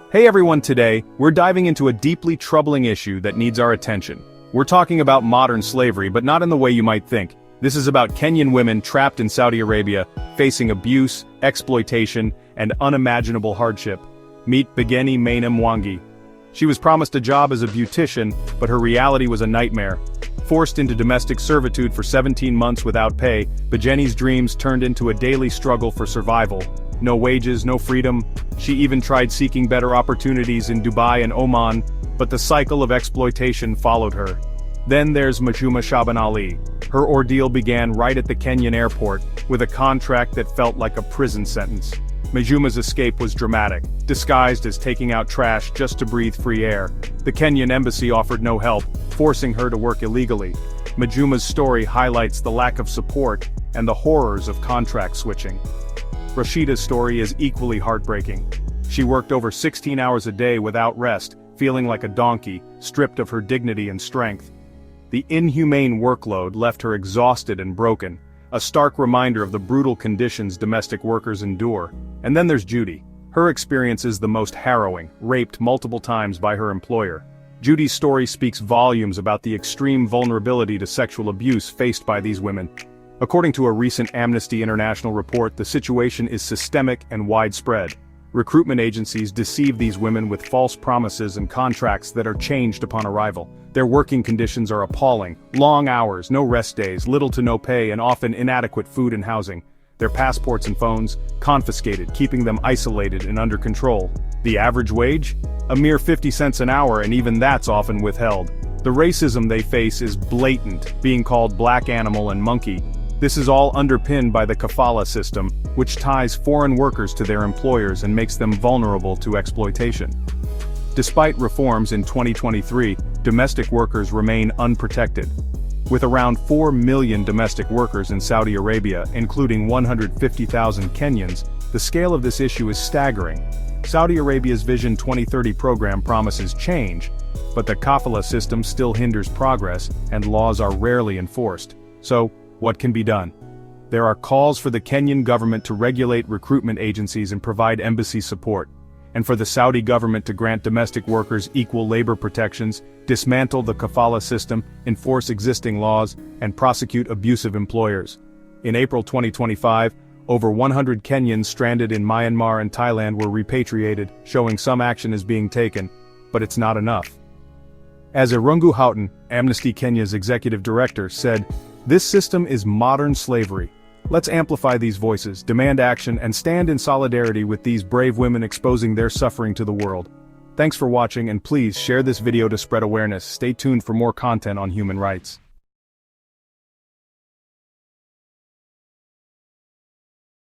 Hey everyone, today, we're diving into a deeply troubling issue that needs our attention. We're talking about modern slavery, but not in the way you might think. This is about Kenyan women trapped in Saudi Arabia, facing abuse, exploitation, and unimaginable hardship. Meet Begeni Maina Mwangi. She was promised a job as a beautician, but her reality was a nightmare. Forced into domestic servitude for 17 months without pay, Begeni's dreams turned into a daily struggle for survival. No wages, no freedom. She even tried seeking better opportunities in Dubai and Oman, but the cycle of exploitation followed her. Then there's Majuma Shaban Ali. Her ordeal began right at the Kenyan airport, with a contract that felt like a prison sentence. Majuma's escape was dramatic, disguised as taking out trash just to breathe free air. The Kenyan embassy offered no help, forcing her to work illegally. Majuma's story highlights the lack of support and the horrors of contract switching. Rashida's story is equally heartbreaking. She worked over 16 hours a day without rest, feeling like a donkey, stripped of her dignity and strength. The inhumane workload left her exhausted and broken, a stark reminder of the brutal conditions domestic workers endure. And then there's Judy. Her experience is the most harrowing, raped multiple times by her employer. Judy's story speaks volumes about the extreme vulnerability to sexual abuse faced by these women. According to a recent Amnesty International report, the situation is systemic and widespread. Recruitment agencies deceive these women with false promises and contracts that are changed upon arrival. Their working conditions are appalling: long hours, no rest days, little to no pay, and often inadequate food and housing. Their passports and phones confiscated, keeping them isolated and under control. The average wage? A mere 50 cents an hour, and even that's often withheld. The racism they face is blatant, being called black animal and monkey. This is all underpinned by the kafala system, which ties foreign workers to their employers and makes them vulnerable to exploitation. Despite reforms in 2023, domestic workers remain unprotected. With around 4 million domestic workers in Saudi Arabia, including 150,000 Kenyans, the scale of this issue is staggering. Saudi Arabia's Vision 2030 program promises change, but the kafala system still hinders progress, and laws are rarely enforced. So, what can be done? There are calls for the Kenyan government to regulate recruitment agencies and provide embassy support, and for the Saudi government to grant domestic workers equal labor protections, dismantle the kafala system, enforce existing laws, and prosecute abusive employers. In April 2025, over 100 Kenyans stranded in Myanmar and Thailand were repatriated, showing some action is being taken, but it's not enough. As Irungu Houghton, Amnesty Kenya's executive director, said, "This system is modern slavery. Let's amplify these voices, demand action, and stand in solidarity with these brave women exposing their suffering to the world." Thanks for watching, and please share this video to spread awareness. Stay tuned for more content on human rights.